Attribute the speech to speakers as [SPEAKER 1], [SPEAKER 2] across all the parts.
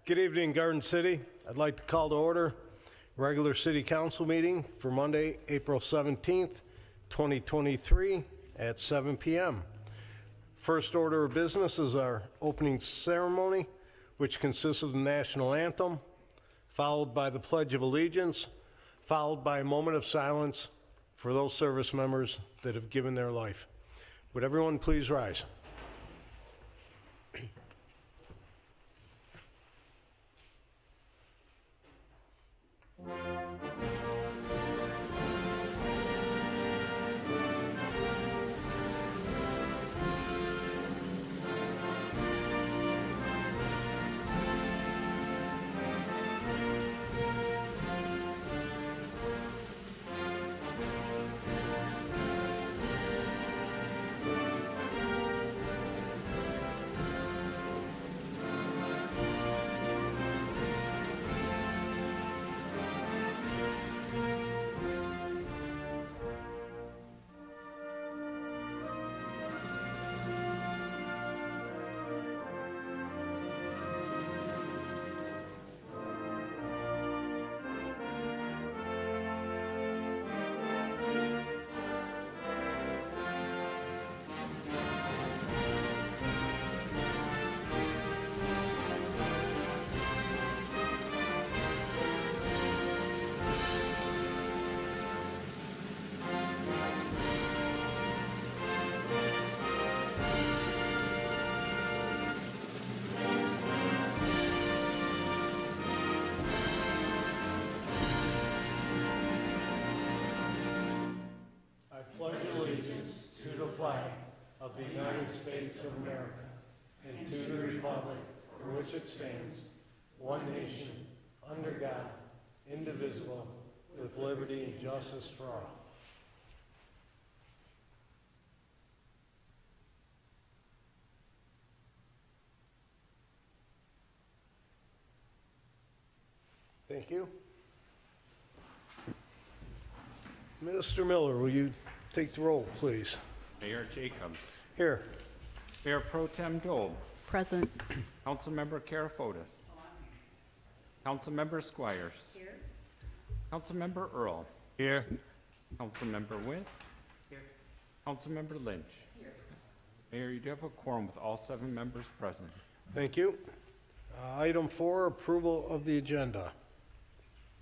[SPEAKER 1] Good evening, Garden City. I'd like to call to order regular city council meeting for Monday, April 17th, 2023 at 7 p.m. First order of business is our opening ceremony, which consists of the national anthem, followed by the Pledge of Allegiance, followed by a moment of silence for those service members that have given their life. Would everyone please rise? Pledge allegiance to the flag of the United States of America and to the republic for which it stands, one nation, under God, indivisible, with liberty and justice for all. Thank you. Mr. Miller, will you take the roll, please?
[SPEAKER 2] Mayor Jacobs.
[SPEAKER 1] Here.
[SPEAKER 2] Mayor Pro Tem Dole.
[SPEAKER 3] Present.
[SPEAKER 2] Councilmember Karafotis. Councilmember Squires.
[SPEAKER 3] Here.
[SPEAKER 2] Councilmember Earl.
[SPEAKER 1] Here.
[SPEAKER 2] Councilmember Witt. Here. Councilmember Lynch. Here. Mayor, you do have a quorum with all 7 members present.
[SPEAKER 1] Thank you. Item 4, approval of the agenda.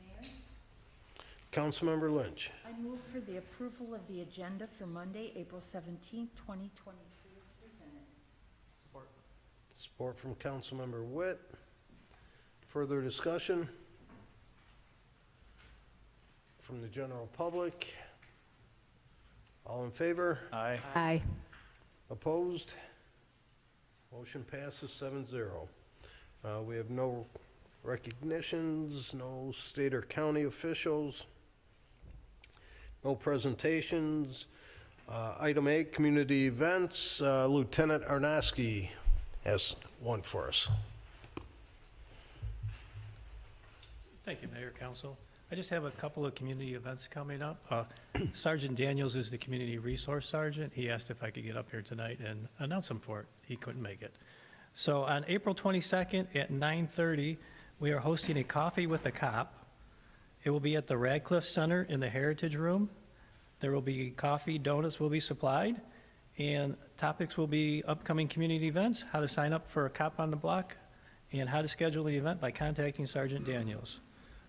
[SPEAKER 3] Mayor,
[SPEAKER 1] Councilmember Lynch.
[SPEAKER 3] I move for the approval of the agenda for Monday, April 17th, 2023 as presented.
[SPEAKER 1] Support from Councilmember Witt. Further discussion from the general public? All in favor?
[SPEAKER 2] Aye.
[SPEAKER 3] Aye.
[SPEAKER 1] Opposed? Motion passes 7-0. We have no recognitions, no state or county officials, no presentations. Item 8, community events. Lieutenant Arnowski has one for us.
[SPEAKER 4] Thank you, Mayor, Council. I just have a couple of community events coming up. Sergeant Daniels is the Community Resource Sergeant. He asked if I could get up here tonight and announce him for it. He couldn't make it. So on April 22nd at 9:30, we are hosting a Coffee with a Cop. It will be at the Radcliffe Center in the Heritage Room. There will be coffee, donuts will be supplied, and topics will be upcoming community events, how to sign up for a cop on the block, and how to schedule the event by contacting Sergeant Daniels.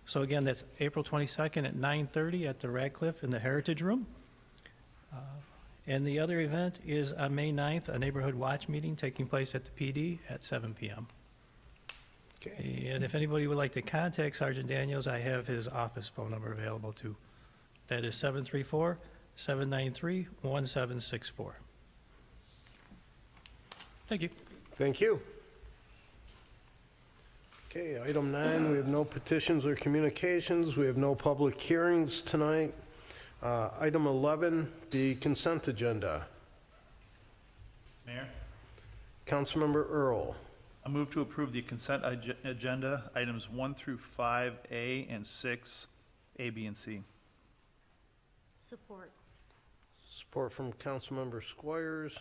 [SPEAKER 4] So again, that's April 22nd at 9:30 at the Radcliffe in the Heritage Room. And the other event is on May 9th, a neighborhood watch meeting taking place at the PD at 7 p.m.
[SPEAKER 1] Okay.
[SPEAKER 4] And if anybody would like to contact Sergeant Daniels, I have his office phone number available too. That is 734-793-1764. Thank you.
[SPEAKER 1] Thank you. Okay, item 9, we have no petitions or communications. We have no public hearings tonight. Item 11, the consent agenda.
[SPEAKER 5] Mayor,
[SPEAKER 1] Councilmember Earl.
[SPEAKER 5] I move to approve the consent agenda, items 1 through 5A and 6, A, B, and C.
[SPEAKER 3] Support.
[SPEAKER 1] Support from Councilmember Squires.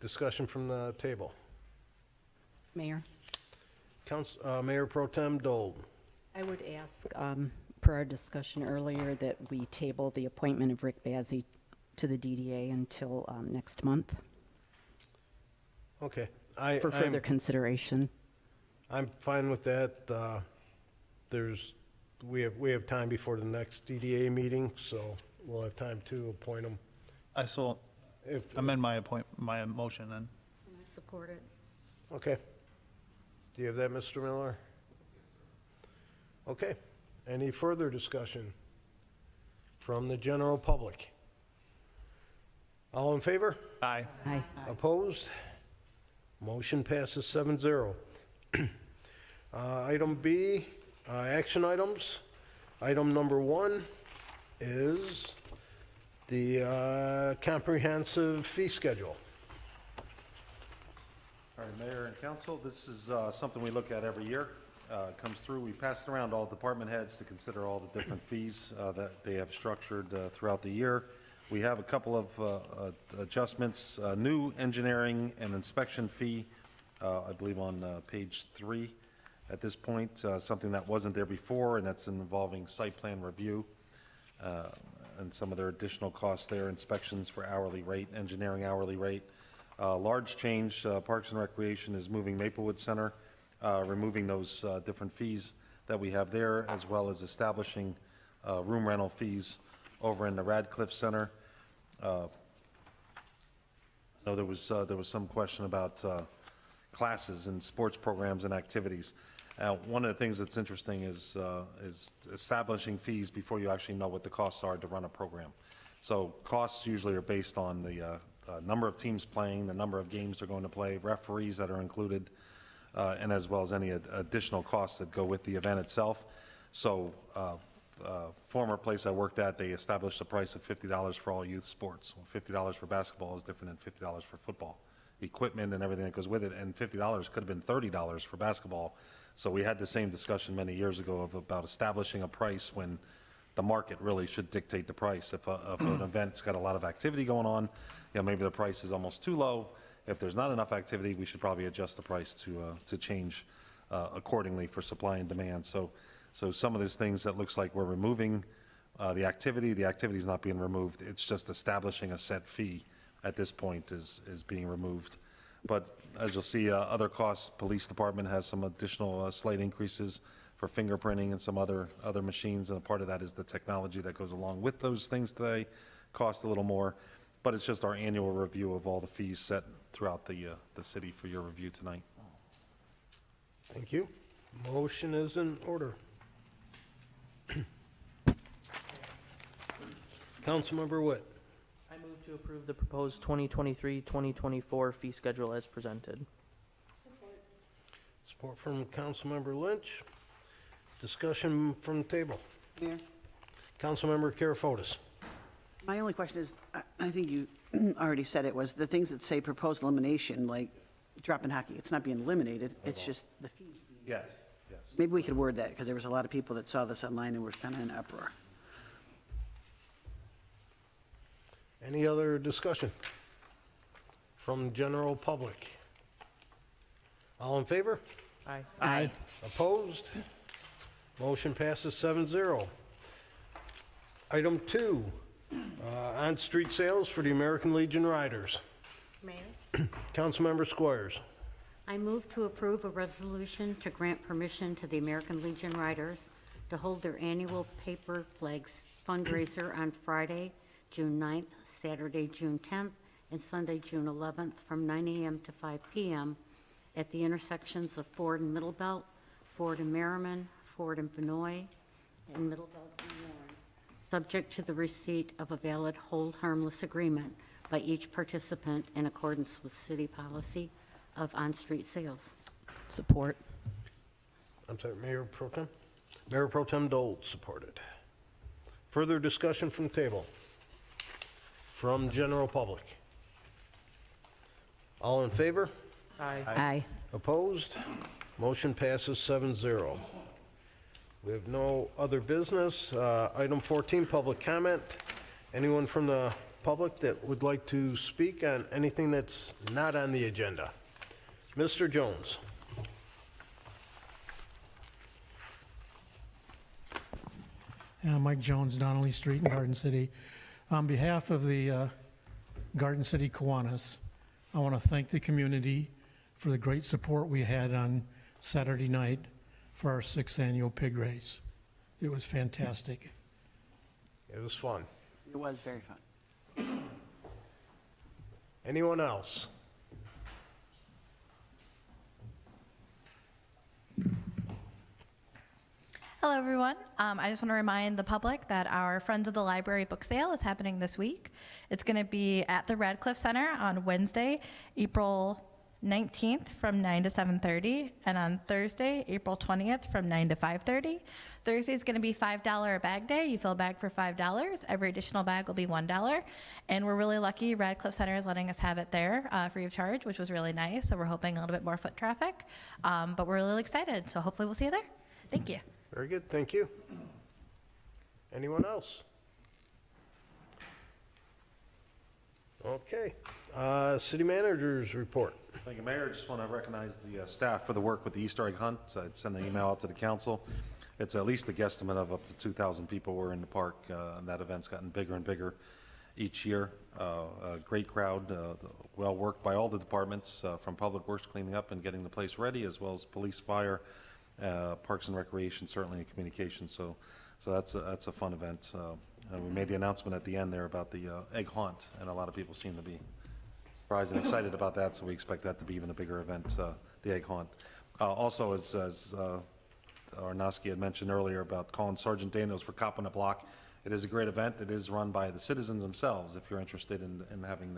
[SPEAKER 1] Discussion from the table.
[SPEAKER 6] Mayor,
[SPEAKER 1] Mayor Pro Tem Dole.
[SPEAKER 6] I would ask, per our discussion earlier, that we table the appointment of Rick Bazey to the DDA until next month
[SPEAKER 1] Okay.
[SPEAKER 6] for further consideration.
[SPEAKER 1] I'm fine with that. We have time before the next DDA meeting, so we'll have time to appoint them.
[SPEAKER 5] I so
[SPEAKER 1] If,
[SPEAKER 5] amend my motion then.
[SPEAKER 3] I support it.
[SPEAKER 1] okay. Do you have that, Mr. Miller? Okay. Any further discussion from the general public? All in favor?
[SPEAKER 5] Aye.
[SPEAKER 6] Aye.
[SPEAKER 1] Opposed? Motion passes 7-0. Item B, action items. Item number 1 is the comprehensive fee schedule.
[SPEAKER 7] All right, Mayor and Council, this is something we look at every year. It comes through, we pass it around to all department heads to consider all the different fees that they have structured throughout the year. We have a couple of adjustments, new engineering and inspection fee, I believe on page 3 at this point, something that wasn't there before, and that's involving site plan review and some of their additional costs there, inspections for hourly rate, engineering hourly rate. Large change, Parks and Recreation is moving Maplewood Center, removing those different fees that we have there, as well as establishing room rental fees over in the Radcliffe Center. I know there was some question about classes and sports programs and activities. One of the things that's interesting is establishing fees before you actually know what the costs are to run a program. So costs usually are based on the number of teams playing, the number of games they're going to play, referees that are included, and as well as any additional costs that go with the event itself. So former place I worked at, they established a price of $50 for all youth sports. Well, $50 for basketball is different than $50 for football. Equipment and everything that goes with it, and $50 could have been $30 for basketball. So we had the same discussion many years ago about establishing a price when the market really should dictate the price. If an event's got a lot of activity going on, maybe the price is almost too low. If there's not enough activity, we should probably adjust the price to change accordingly for supply and demand. So some of these things that looks like we're removing the activity's not being removed. It's just establishing a set fee at this point is being removed. But as you'll see, other costs, police department has some additional slight increases for fingerprinting and some other machines, and a part of that is the technology that goes along with those things today, cost a little more. But it's just our annual review of all the fees set throughout the city for your review tonight.
[SPEAKER 1] Thank you. Motion is in order. Councilmember Witt.
[SPEAKER 8] I move to approve the proposed 2023-2024 fee schedule as presented.
[SPEAKER 1] Support from Councilmember Lynch. Discussion from the table.
[SPEAKER 9] Mayor,
[SPEAKER 1] Councilmember Karafotis.
[SPEAKER 9] my only question is, I think you already said it, was the things that say proposed elimination, like drop-in hockey, it's not being eliminated, it's just the fees.
[SPEAKER 7] Yes, yes.
[SPEAKER 9] Maybe we could word that, because there was a lot of people that saw this online and were kind of in uproar.
[SPEAKER 1] Any other discussion from the general public? All in favor?
[SPEAKER 8] Aye.
[SPEAKER 6] Aye.
[SPEAKER 1] Opposed? Motion passes 7-0. Item 2, on-street sales for the American Legion Riders.
[SPEAKER 10] Mayor,
[SPEAKER 1] Councilmember Squires.
[SPEAKER 10] I move to approve a resolution to grant permission to the American Legion Riders to hold their annual Paper Flags fundraiser on Friday, June 9th, Saturday, June 10th, and Sunday, June 11th, from 9 a.m. to 5 p.m. at the intersections of Ford and Middlebelt, Ford and Merriman, Ford and Vinoy, and Middlebelt and Warren, subject to the receipt of a valid hold harmless agreement by each participant in accordance with city policy of on-street sales.
[SPEAKER 6] Support.
[SPEAKER 1] I'm sorry, Mayor Pro Tem? Mayor Pro Tem Dole supported. Further discussion from the table? From general public? All in favor?
[SPEAKER 8] Aye.
[SPEAKER 6] Aye.
[SPEAKER 1] Opposed? Motion passes 7-0. We have no other business. Item 14, public comment. Anyone from the public that would like to speak on anything that's not on the agenda? Mr. Jones?
[SPEAKER 11] Mike Jones, Donnelly Street in Garden City. On behalf of the Garden City Kiwanis, I want to thank the community for the great support we had on Saturday night for our 6th annual pig race. It was fantastic.
[SPEAKER 1] It was fun.
[SPEAKER 9] It was very fun.
[SPEAKER 1] Anyone else?
[SPEAKER 12] Hello, everyone. I just want to remind the public that our Friends of the Library book sale is happening this week. It's going to be at the Radcliffe Center on Wednesday, April 19th from 9 to 7:30, and on Thursday, April 20th from 9 to 5:30. Thursday is going to be $5 a bag day. You fill a bag for $5. Every additional bag will be $1. And we're really lucky Radcliffe Center is letting us have it there free of charge, which was really nice. So we're hoping a little bit more foot traffic, but we're really excited. So hopefully we'll see you there. Thank you.
[SPEAKER 1] Very good, thank you. Anyone else? Okay, city managers report.
[SPEAKER 7] Thank you, Mayor. I just want to recognize the staff for the work with the Easter egg hunt. I'd send an email out to the council. It's at least a guesstimate of up to 2,000 people were in the park, and that event's gotten bigger and bigger each year. A great crowd, well worked by all the departments, from Public Works cleaning up and getting the place ready, as well as police, fire, Parks and Recreation, certainly, and communications. So that's a fun event. And we made the announcement at the end there about the egg hunt, and a lot of people seem to be surprised and excited about that. So we expect that to be even a bigger event, the egg hunt. Also, as Arnowski had mentioned earlier about calling Sergeant Daniels for Cop on the Block, it is a great event. It is run by the citizens themselves. If you're interested in having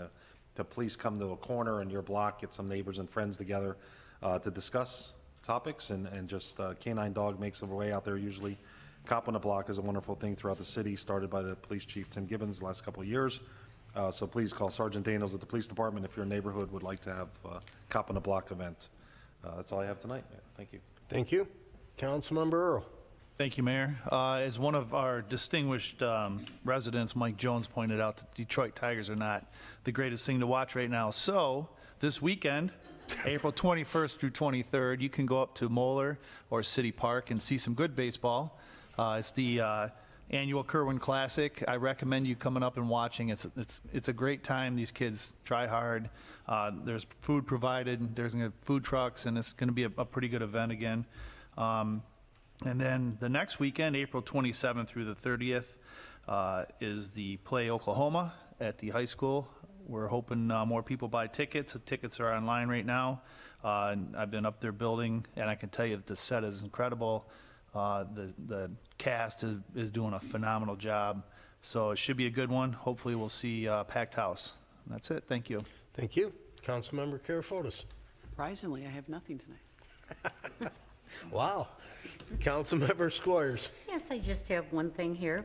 [SPEAKER 7] the police come to a corner in your block, get some neighbors and friends together to discuss topics, and just canine dog makes their way out there usually. Cop on the Block is a wonderful thing throughout the city, started by the police chief Tim Gibbons the last couple of years. So please call Sergeant Daniels at the police department if your neighborhood would like to have a Cop on the Block event. That's all I have tonight, Mayor. Thank you.
[SPEAKER 1] Thank you. Councilmember Earl.
[SPEAKER 5] Thank you, Mayor. As one of our distinguished residents, Mike Jones, pointed out, the Detroit Tigers are not the greatest thing to watch right now. So this weekend, April 21st through 23rd, you can go up to Moeller or City Park and see some good baseball. It's the annual Kerwin Classic. I recommend you coming up and watching. It's a great time. These kids try hard. There's food provided. There's food trucks, and it's going to be a pretty good event again. And then the next weekend, April 27th through the 30th, is the Play Oklahoma at the high school. We're hoping more people buy tickets. The tickets are online right now. And I've been up there building, and I can tell you that the set is incredible. The cast is doing a phenomenal job. So it should be a good one. Hopefully we'll see a packed house. And that's it. Thank you.
[SPEAKER 1] Thank you. Councilmember Karafotis.
[SPEAKER 9] Surprisingly, I have nothing tonight.
[SPEAKER 1] Wow. Councilmember Squires.
[SPEAKER 10] Yes, I just have one thing here.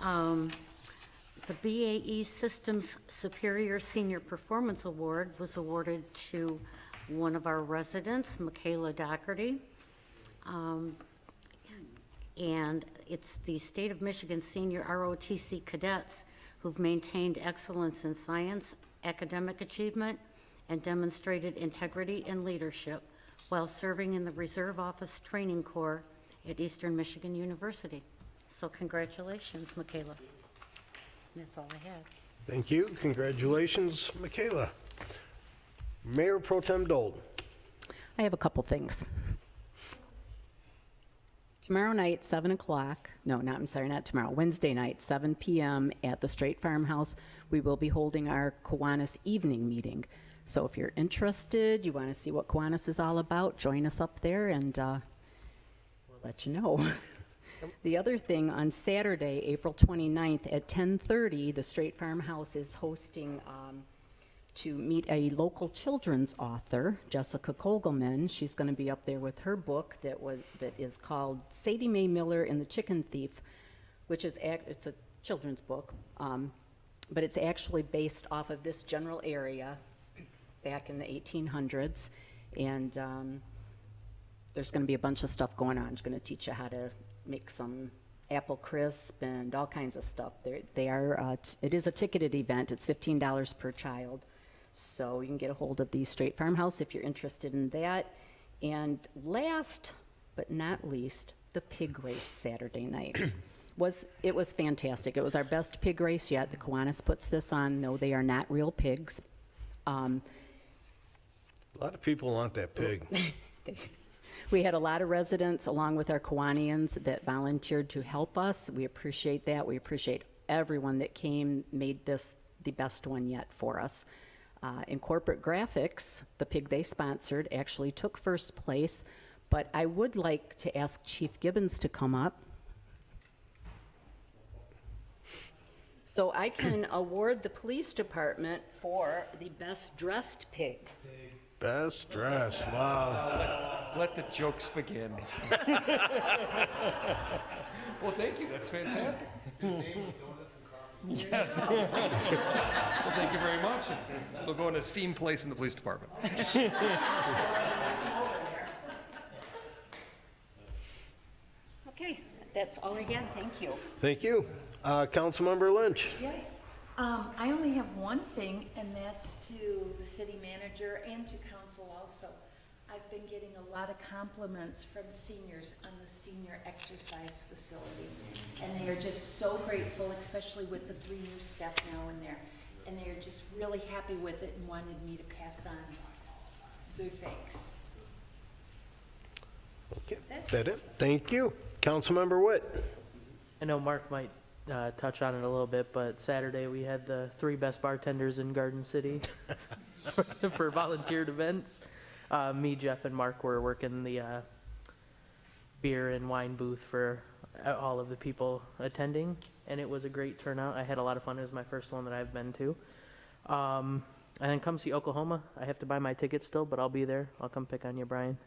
[SPEAKER 10] The BAE Systems Superior Senior Performance Award was awarded to one of our residents, Michaela Dougherty. And it's the State of Michigan Senior ROTC cadets who've maintained excellence in science, academic achievement, and demonstrated integrity and leadership while serving in the Reserve Officer Training Corps at Eastern Michigan University. So congratulations, Michaela. That's all I have.
[SPEAKER 1] Thank you. Congratulations, Michaela. Mayor Pro Tem Dold.
[SPEAKER 6] I have a couple things. Tomorrow night, 7 o'clock, not tomorrow, Wednesday night, 7 p.m. at the Straight Farmhouse, we will be holding our Kiwanis evening meeting. So if you're interested, you want to see what Kiwanis is all about, join us up there, and we'll let you know. The other thing, on Saturday, April 29th at 10:30, the Straight Farmhouse is hosting to meet a local children's author, Jessica Kogelman. She's going to be up there with her book that is called Sadie Mae Miller and the Chicken Thief, which is it's a children's book, but it's actually based off of this general area back in the 1800s, and there's going to be a bunch of stuff going on. She's going to teach you how to make some apple crisp and all kinds of stuff. It is a ticketed event. It's $15 per child. So you can get a hold of the Straight Farmhouse if you're interested in that. And last but not least, the pig race Saturday night. It was fantastic. It was our best pig race yet. The Kiwanis puts this on. No, they are not real pigs.
[SPEAKER 1] A lot of people want that pig.
[SPEAKER 6] We had a lot of residents, along with our Kiwanians, that volunteered to help us. We appreciate that. We appreciate everyone that came, made this the best one yet for us. In corporate graphics, the pig they sponsored actually took first place, but I would like to ask Chief Gibbons to come up so I can award the police department for the best dressed pig.
[SPEAKER 1] Best dress, wow.
[SPEAKER 13] Let the jokes begin. Well, thank you. That's fantastic. Yes. Well, thank you very much. It'll go in a esteemed place in the police department.
[SPEAKER 6] Okay, that's all again. Thank you.
[SPEAKER 1] Thank you. Councilmember Lynch.
[SPEAKER 3] Yes. I only have one thing, and that's to the city manager and to council also. I've been getting a lot of compliments from seniors on the senior exercise facility. And they are just so grateful, especially with the 3 new staff now in there. And they are just really happy with it and wanted me to pass on their thanks.
[SPEAKER 1] Okay, that it? Thank you. Councilmember Witt.
[SPEAKER 8] I know Mark might touch on it a little bit, but Saturday we had the 3 best bartenders in Garden City for volunteered events. Me, Jeff, and Mark were working the beer and wine booth for all of the people attending, and it was a great turnout. I had a lot of fun. It was my first one that I've been to. And then come see Oklahoma. I have to buy my tickets still, but I'll be there. I'll come pick on you, Brian.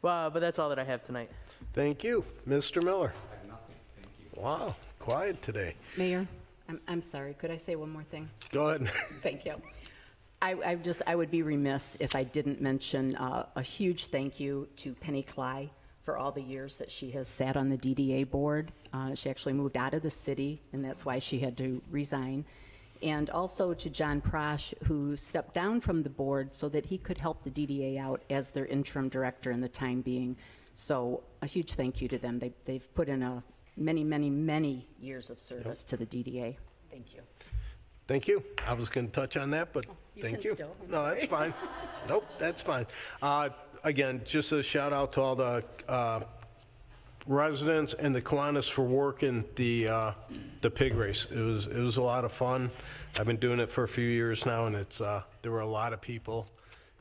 [SPEAKER 8] Well, but that's all that I have tonight.
[SPEAKER 1] Thank you. Mr. Miller. I have nothing. Thank you. Wow, quiet today.
[SPEAKER 6] Mayor, I'm sorry. Could I say one more thing?
[SPEAKER 1] Go ahead.
[SPEAKER 6] Thank you. I would be remiss if I didn't mention a huge thank you to Penny Cly for all the years that she has sat on the DDA board. She actually moved out of the city, and that's why she had to resign. And also to John Prosh, who stepped down from the board so that he could help the DDA out as their interim director in the time being. So a huge thank you to them. They've put in many, many, many years of service to the DDA. Thank you.
[SPEAKER 1] Thank you. I was going to touch on that, but thank you. No, that's fine. Nope, that's fine. Again, just a shout out to all the residents and the Kiwanis for working the pig race. It was a lot of fun. I've been doing it for a few years now, and there were a lot of people.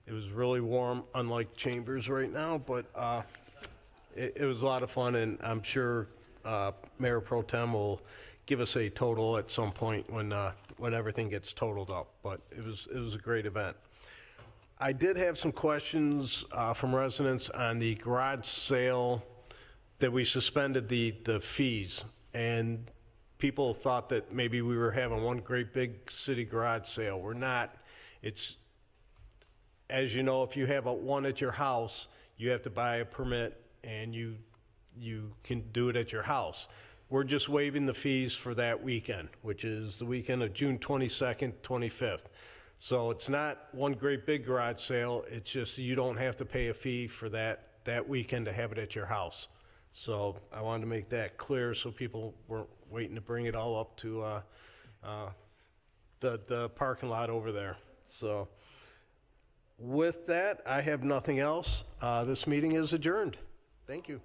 [SPEAKER 1] It was really warm, unlike Chambers right now, but it was a lot of fun, and I'm sure Mayor Pro Tem will give us a total at some point when everything gets totaled up. But it was a great event. I did have some questions from residents on the garage sale that we suspended the fees, and people thought that maybe we were having one great big city garage sale. We're not. It's, as you know, if you have one at your house, you have to buy a permit, and you can do it at your house. We're just waiving the fees for that weekend, which is the weekend of June 22nd, 25th. So it's not one great big garage sale. It's just you don't have to pay a fee for that weekend to have it at your house. So I wanted to make that clear so people weren't waiting to bring it all up to the parking lot over there. So with that, I have nothing else. This meeting is adjourned. Thank you.